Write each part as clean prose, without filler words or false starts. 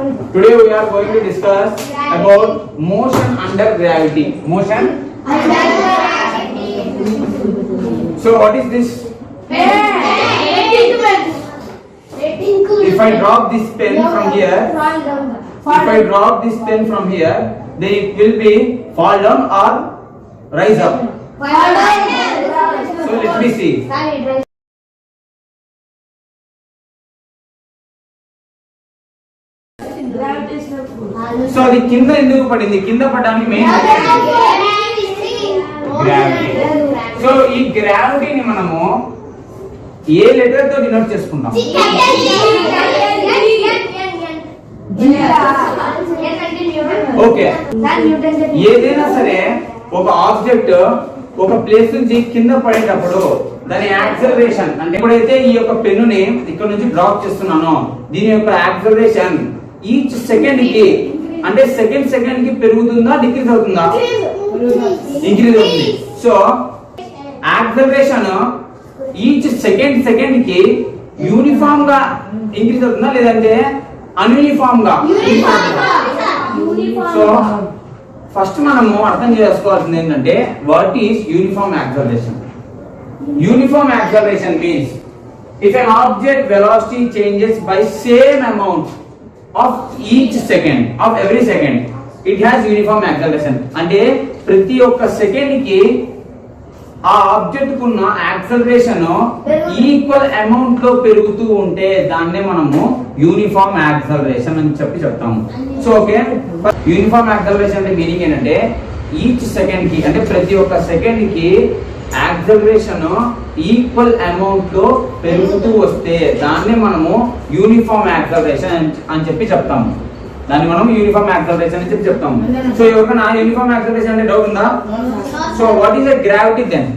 Today we are going to discuss about motion under gravity. Motion under gravity. So what is this? If I drop this pen from here, then it will be fall down or rise up. So let me see. So అది కింద ఎందుకు పడింది? కింద పడడానికి main gravity. So ఈ గ్రావిటీని మనము ఏ letter తో denote చేసుకుంటాం? ఓకే, ఏదైనా సరే ఒక ఆబ్జెక్ట్ ఒక ప్లేస్ నుంచి కింద పడేటప్పుడు దాని యాక్సలరేషన్ అంటే ఎప్పుడైతే ఈ యొక్క పెన్నుని ఇక్కడ నుంచి డ్రాప్ చేస్తున్నానో దీని యొక్క యాక్సలరేషన్ ఈచ్ సెకండ్ కి అంటే సెకండ్ కి పెరుగుతుందా డిక్రీజ్ అవుతుందా? ఇంక్రీజ్ అవుతుంది. సో యాక్సలరేషన్ ఈచ్ సెకండ్ కి యూనిఫామ్ గా ఇంక్రీజ్ అవుతుందా లేదంటే అన్యూనిఫామ్ గా? సో ఫస్ట్ మనము అర్థం చేసుకోవాల్సింది ఏంటంటే what is uniform acceleration. Uniform acceleration means if an object velocity changes by same amount of each second of every second it has uniform acceleration. అంటే ప్రతి ఒక్క సెకండ్ కి ఆ ఆబ్జెక్ట్ కున్న యాక్సలరేషన్ ఈక్వల్ అమౌంట్ లో పెరుగుతూ ఉంటే దాన్నే మనము యూనిఫామ్ యాక్సలరేషన్ అని చెప్తాము. సో ఓకే, యూనిఫామ్ యాక్సలరేషన్ అంటే మీనింగ్ ఏంటంటే ఈచ్ సెకండ్ కి అంటే ప్రతి ఒక్క సెకండ్ కి యాక్సలరేషన్ ఈక్వల్ అమౌంట్ లో పెరుగుతూ వస్తే దాన్ని మనము యూనిఫామ్ యాక్సలరేషన్ అని చెప్పి చెప్తాము. దాన్ని మనం యూనిఫామ్ యాక్సలరేషన్ అని చెప్పి చెప్తాము. సో ఎవరికైనా యూనిఫామ్ యాక్సలరేషన్ అంటే డౌట్ ఉందా? So what is the gravity then?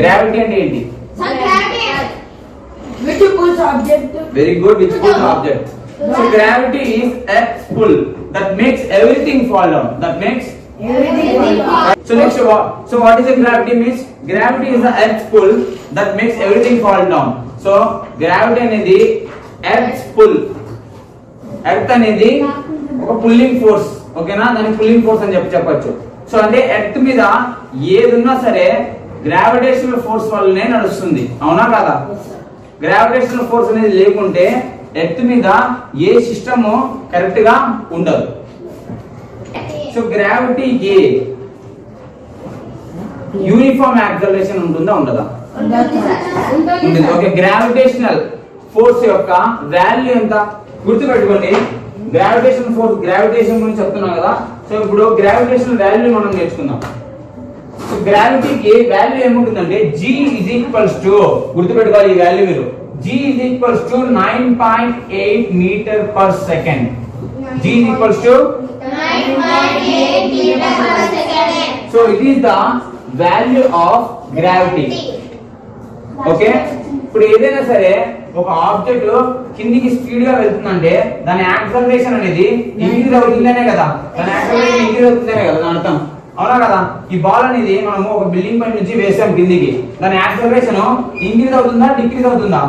Gravity అంటే ఏంటి? Very good, which pulls object. So gravity is earth pull that makes everything fall down. That makes So next, so what is the gravity means? Gravity is the earth's pull that makes everything fall down. So gravity అనేది earth's pull. Earth అనేది ఒక pulling force, ఓకేనా? దాని pulling force అని చెప్పొచ్చు. So అంటే earth మీద ఏది ఉన్నా సరే గ్రావిటేషనల్ ఫోర్స్ వల్లనే నడుస్తుంది, అవునా కదా? గ్రావిటేషనల్ ఫోర్స్ అనేది లేకుంటే ఎర్త్ మీద ఏ సిస్టమ్ కరెక్ట్ గా ఉండదు. సో గ్రావిటీకి యూనిఫామ్ యాక్సలరేషన్ ఉంటుందా ఉండదా? ఉంటుంది. ఓకే, గ్రావిటేషనల్ ఫోర్స్ యొక్క వాల్యూ ఎంత గుర్తుపెట్టుకోండి. గ్రావిటేషన్ ఫోర్స్, గ్రావిటేషన్ గురించి చెప్తున్నాం కదా. సో ఇప్పుడు గ్రావిటేషనల్ వాల్యూ మనం నేర్చుకుందాం. సో గ్రావిటీకి వాల్యూ ఏముంటుందంటే G is equals to, గుర్తుపెట్టుకోవాలి ఈ వాల్యూ మీరు, G is equals to 9.8 meter per second. G is equals to 9.8 meter per second. So it is the value of gravity. Okay, ఇప్పుడు ఏదైనా సరే ఒక ఆబ్జెక్ట్ కిందికి స్పీడ్ గా వెళ్తుందంటే దాని యాక్సలరేషన్ అనేది ఇంక్రీజ్ అవుతుందనే కదా, దాని యాక్సలరేషన్ ఇంక్రీజ్ అవుతుందనే కదా దాని అర్థం, అవునా కదా? ఈ బాల్ అనేది మనము ఒక బిల్డింగ్ పై నుంచి వేసాం కిందికి, దాని యాక్సలరేషన్ ఇంక్రీజ్ అవుతుందా డిక్రీజ్ అవుతుందా?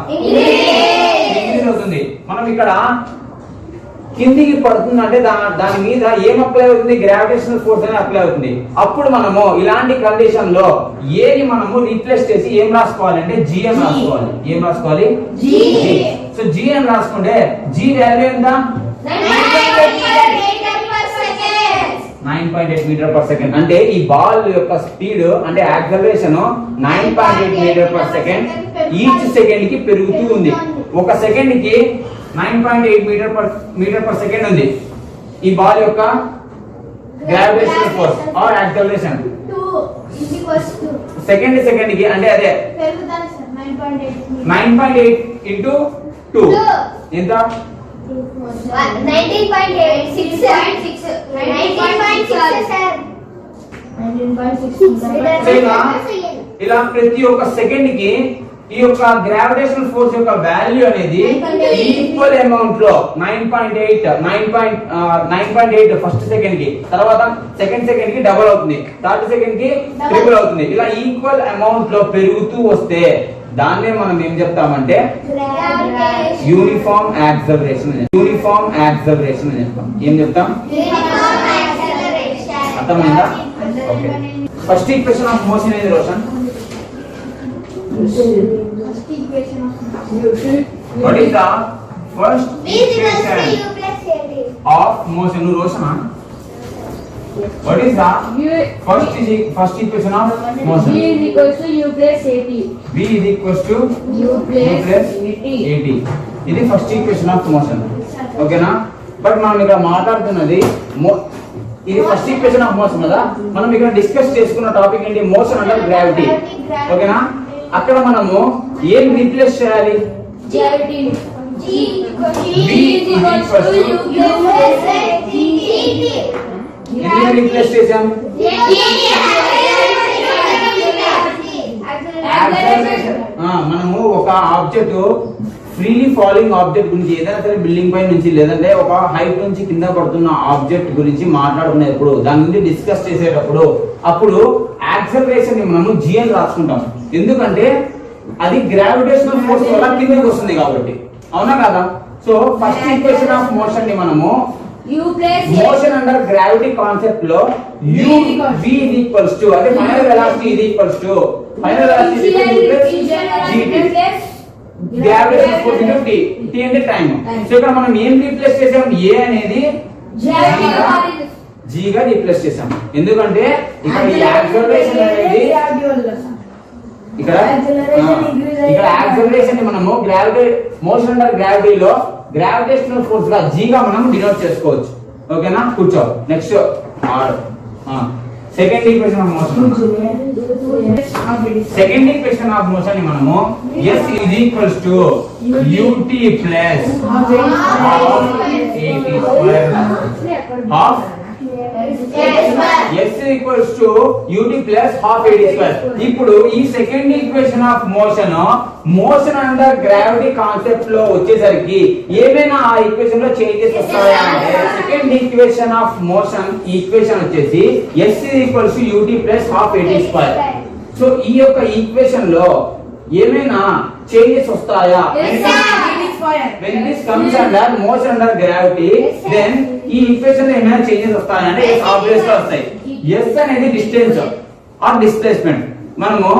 ఇంక్రీజ్ అవుతుంది. మనం ఇక్కడ కిందికి పడుతుందంటే దాని మీద ఏం అప్లై అవుతుంది? గ్రావిటేషనల్ ఫోర్స్ అనేది అప్లై అవుతుంది. అప్పుడు మనము ఇలాంటి కండిషన్ లో ఏని మనము రీప్లేస్ చేసి ఏం రాసుకోవాలంటే GM రాసుకోవాలి. ఏం రాసుకోవాలి? G. సో GM రాసుకుంటే G వాల్యూ ఎంత? 9.8 మీటర్ పర్ సెకండ్. అంటే ఈ బాల్ యొక్క స్పీడ్ అంటే acceleration 9.8 metre per second each second కి పెరుగుతూ ఉంది. ఒక సెకండ్ కి 9.8 మీటర్ పర్ సెకండ్ ఉంది ఈ బాల్ యొక్క gravitational force or acceleration. Second కి అంటే అదే 9.8 into 2 ఎంత? 19.6. ఇలా ప్రతి ఒక్క సెకండ్ కి ఈ యొక్క గ్రావిటేషనల్ ఫోర్స్ యొక్క వాల్యూ అనేది ఈక్వల్ అమౌంట్ లో 9.8 ఫస్ట్ సెకండ్ కి, తర్వాత సెకండ్ సెకండ్ కి డబుల్ అవుతుంది, థర్డ్ సెకండ్ కి ట్రిపుల్ అవుతుంది. ఇలా ఈక్వల్ అమౌంట్ లో పెరుగుతూ వస్తే దాన్నే మనం ఏం చెప్తామంటే యూనిఫామ్ యాక్సలరేషన్ అని చెప్తాం. ఏం చెప్తాం? అర్థమైందా? Okay. First equation of motion ఏది Roshan? What is the first equation of motion? Roshana, what is the first equation of motion? V is equals to U plus AT. V is equals to U plus AT. ఇది first equation of motion. ఓకేనా? But మనం ఇక్కడ మాట్లాడుతున్నది ఇది first equation of motion కదా. మనం ఇక్కడ discuss చేసుకున్న టాపిక్ ఏంటి? Motion under gravity. ఓకేనా? అక్కడ మనము ఏం రీప్లేస్ చేయాలి? gravity. V is equals to U plus AT. ఎందుకు రీప్లేస్ చేసాం? మనము ఒక ఆబ్జెక్ట్ ఫ్రీలీ ఫాలింగ్ ఆబ్జెక్ట్ గురించి, ఏదైనా సరే బిల్డింగ్ పై నుంచి లేదంటే ఒక హైట్ నుంచి కింద పడుతున్న ఆబ్జెక్ట్ గురించి మాట్లాడుకునేటప్పుడు, దాని గురించి డిస్కస్ చేసేటప్పుడు అప్పుడు యాక్సలరేషన్ ని మనము g అని రాసుకుంటాం. ఎందుకంటే అది గ్రావిటేషనల్ ఫోర్స్ వల్ల కిందకి వస్తుంది కాబట్టి. అవునా కదా? So first equation of motion ని మనము మోషన్ అండర్ గ్రావిటీ కాన్సెప్ట్ లో v is equals to అంటే final velocity is equals to gravitational force into t అంటే టైం. సో ఇక్కడ మనం ఏం రీప్లేస్ చేసాం? a అనేది g గా రీప్లేస్ చేసాం. ఎందుకంటే ఇక్కడ ఈ యాక్సలరేషన్ అనేది ఇక్కడ యాక్సలరేషన్ ని మనము మోషన్ అండర్ గ్రావిటీలో గ్రావిటేషనల్ ఫోర్స్ గా g గా మనం డినోట్ చేసుకోవచ్చు. ఓకేనా? కూర్చో. Next second equation of motion. Second equation of motion ని మనము s is equals to ut plus half s equals to ut plus half at square. ఇప్పుడు ఈ second equation of motion under gravity concept లో వచ్చేసరికి ఏమైనా ఆ equation లో changes వస్తాయా అంటే second equation of motion equation వచ్చేసి s equals to ut plus half at square. So ఈ యొక్క ఈక్వేషన్ లో ఏమైనా చేంజెస్ వస్తాయా? When this comes under motion under gravity, then ఈ ఈక్వేషన్ లో ఏమైనా చేంజెస్ వస్తాయా అంటే ఆబ్వియస్ గా వస్తాయి. s అనేది డిస్టెన్స్ ఆర్ డిస్ప్లేస్మెంట్. మనము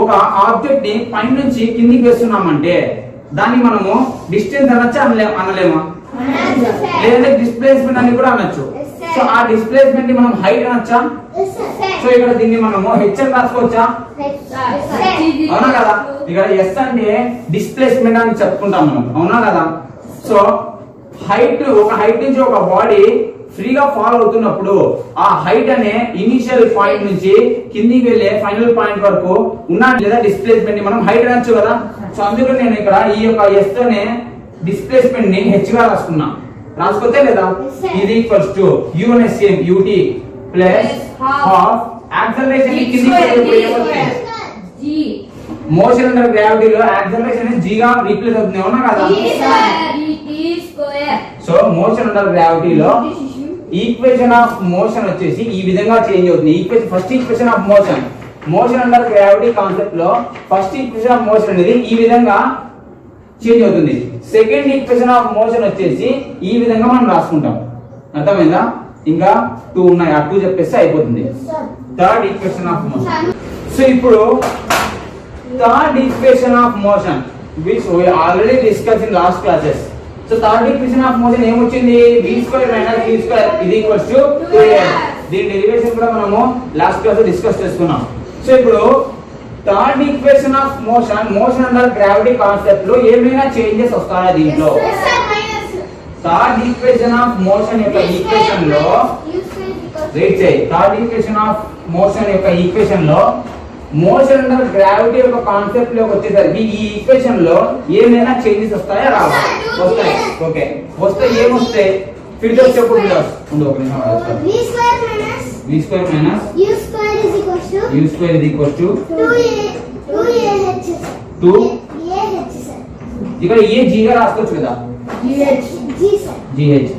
ఒక ఆబ్జెక్ట్ ని పై నుంచి కిందికి వేస్తున్నామంటే దాన్ని మనము డిస్టెన్స్ అనొచ్చా అనలేమా? లేదంటే డిస్ప్లేస్మెంట్ అని కూడా అనొచ్చు. సో ఆ డిస్ప్లేస్మెంట్ ని మనం హైట్ అనొచ్చా? సో ఇక్కడ దీన్ని మనము h అని రాసుకోవచ్చా? అవునా కదా? ఇక్కడ s అంటే డిస్ప్లేస్మెంట్ అని చెప్పుకుంటాం మనం. అవునా కదా? సో ఒక హైట్ నుంచి ఒక బాడీ ఫ్రీగా ఫాల్ అవుతున్నప్పుడు ఆ హైట్ అనే ఇనిషియల్ పాయింట్ నుంచి కిందికి వెళ్ళే ఫైనల్ పాయింట్ వరకు ఉన్న లేదా డిస్ప్లేస్మెంట్ ని మనం హైట్ అనొచ్చు కదా. సో అందుకని నేను ఇక్కడ ఈ యొక్క s తోనే డిస్ప్లేస్మెంట్ ని h గా రాసుకున్నా. రాసుకోతే లేదా? ఇది ఈక్వల్స్ టు u అనే same ut plus half acceleration ని కిందికి వెళ్ళిపోయి ఏమవుతుంది? g. మోషన్ అండర్ గ్రావిటీలో యాక్సలరేషన్ g గా రీప్లేస్ అవుతుంది. అవునా కదా? సో మోషన్ అండర్ గ్రావిటీలో ఈక్వేషన్ ఆఫ్ మోషన్ వచ్చేసి ఈ విధంగా చేంజ్ అవుతుంది. First equation of motion under gravity concept లో ఫస్ట్ ఈక్వేషన్ ఆఫ్ మోషన్ అనేది ఈ విధంగా చేంజ్ అవుతుంది. సెకండ్ ఈక్వేషన్ ఆఫ్ మోషన్ వచ్చేసి ఈ విధంగా మనం రాసుకుంటాం. అర్థమైందా? ఇంకా 2 ఉన్నాయి. ఆ 2 చెప్పేస్తే అయిపోతుంది. Third equation of motion. So ఇప్పుడు third equation of motion which we already discussed in last classes. So third equation of motion ఏమొచ్చింది? v square minus v square is equals to 2a. దీని డెరివేషన్ కూడా మనము last class లో discuss చేసుకున్నాం. So ఇప్పుడు third equation of motion under gravity concept లో ఏమైనా changes వస్తాయా దీంట్లో? థర్డ్ ఈక్వేషన్ ఆఫ్ మోషన్ యొక్క ఈక్వేషన్ లో రీడ్ చేయి. థర్డ్ ఈక్వేషన్ ఆఫ్ మోషన్ యొక్క ఈక్వేషన్ లో మోషన్ అండర్ గ్రావిటీ యొక్క కాన్సెప్ట్ లోకి వచ్చేసరికి ఈ ఈక్వేషన్ లో ఏమైనా చేంజెస్ వస్తాయా? రావా? వస్తాయి. ఓకే, వస్తే ఏమొస్తాయి? ఫిల్టర్స్ చెప్పు. ఫిల్టర్స్ ఉండు ఒక నిమిషం. v square minus u square is equals to 2ah 2 ఇక్కడ ఏ g గా రాసుకోవచ్చు కదా gh.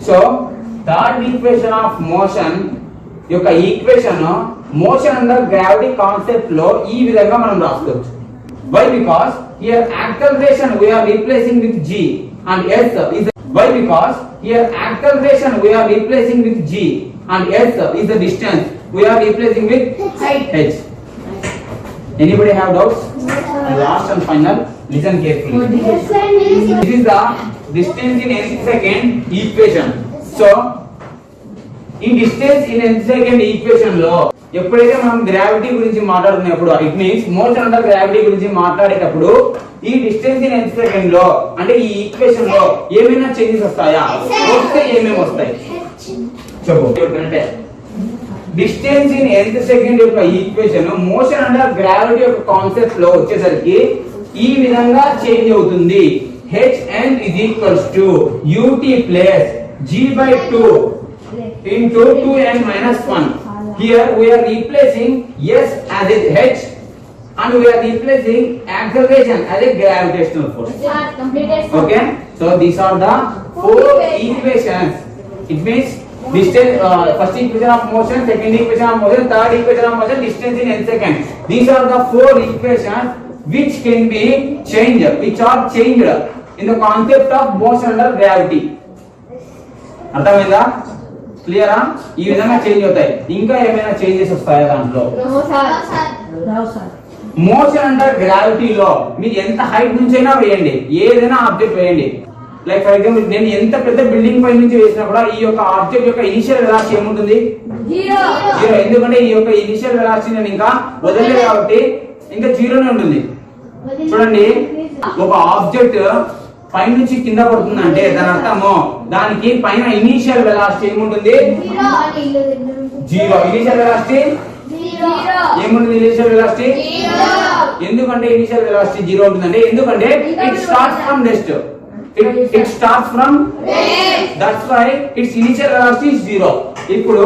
So third equation of motion యొక్క equation motion under gravity concept లో ఈ విధంగా మనం రాసుకోవచ్చు. Why because here acceleration we are replacing with g and s is why because here acceleration we are replacing with g and s is the distance we are replacing with h. Anybody have doubts? Last and final, listen carefully. This is the distance in nth second equation. So in distance in nth second equation లో ఎప్పుడైతే మనం gravity గురించి మాట్లాడుతున్నప్పుడు it means motion under gravity గురించి మాట్లాడేటప్పుడు ఈ distance in nth second లో అంటే ఈ ఈక్వేషన్ లో ఏమైనా చేంజెస్ వస్తాయా? వస్తే ఏమేమి వస్తాయి చెప్పు. డిస్టెన్స్ ఇన్ nth సెకండ్ యొక్క ఈక్వేషన్ మోషన్ అండర్ గ్రావిటీ యొక్క కాన్సెప్ట్ లో వచ్చేసరికి ఈ విధంగా చేంజ్ అవుతుంది. hn is equals to ut plus g/2 into 2n minus 1. Here we are replacing s as a h and we are replacing acceleration as a gravitational force. Okay, so these are the four equations. It means distance, first equation of motion, second equation of motion, third equation of motion, distance in nth second. These are the four equations which can be changed, which are changed in the concept of motion under gravity. అర్థమైందా? క్లియరా? ఈ విధంగా change అవుతాయి. ఇంకా ఏమైనా changes వస్తాయా దాంట్లో? Motion under గ్రావిటీలో మీరు ఎంత హైట్ నుంచి అయినా వేయండి, ఏదైనా ఆబ్జెక్ట్ వేయండి. లైక్ ఫర్ ఎగ్జాంపుల్ నేను ఎంత పెద్ద బిల్డింగ్ పై నుంచి వేసినా కూడా ఈ యొక్క ఆబ్జెక్ట్ యొక్క ఇనిషియల్ వెలాసిటీ ఏముంటుంది? జీరో. ఎందుకంటే ఈ యొక్క ఇనిషియల్ వెలాసిటీ నేను ఇంకా వదలలేదు కాబట్టి ఇంకా జీరోనే ఉంటుంది. చూడండి, ఒక ఆబ్జెక్ట్ పై నుంచి కింద పడుతుందంటే దాని అర్థము దానికి పైన ఇనిషియల్ వెలాసిటీ ఏముంటుంది? జీరో. ఇనిషియల్ వెలాసిటీ ఏముంటుంది? ఇనిషియల్ వెలాసిటీ ఎందుకంటే ఇనిషియల్ వెలాసిటీ జీరో ఉంటుందంటే ఎందుకంటే it starts from rest. It starts from rest. That's why its initial velocity is zero. ఇప్పుడు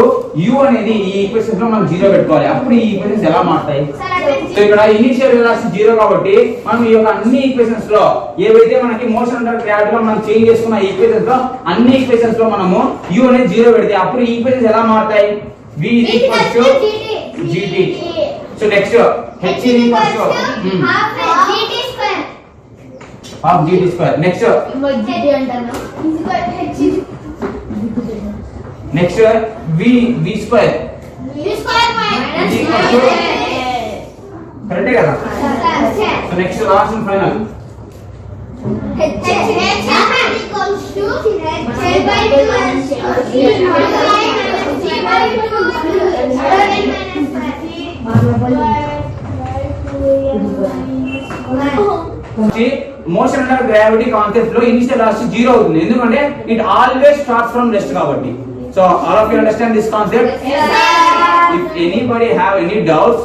u అనేది ఈ ఈక్వేషన్స్ లో మనం జీరో పెట్టుకోవాలి. అప్పుడు ఈ ఈక్వేషన్స్ ఎలా మారుతాయి? సో ఇక్కడ ఇనిషియల్ వెలాసిటీ జీరో కాబట్టి మనం ఈ యొక్క అన్ని ఈక్వేషన్స్ లో ఏవైతే మనకి మోషన్ అండర్ గ్రావిటీ లో మనం చేంజ్ చేసుకున్న ఈక్వేషన్స్ లో అన్ని ఈక్వేషన్స్ లో మనము u అనేది జీరో పెడితే అప్పుడు ఈ ఈక్వేషన్స్ ఎలా మారుతాయి? v gt. So next h half gt square. Next next v square. correct కదా? so next last and final motion under gravity concept లో ఇనిషియల్ వెలాసిటీ జీరో అవుతుంది ఎందుకంటే it always starts from rest కాబట్టి. So all of you understand this concept? If anybody have any doubts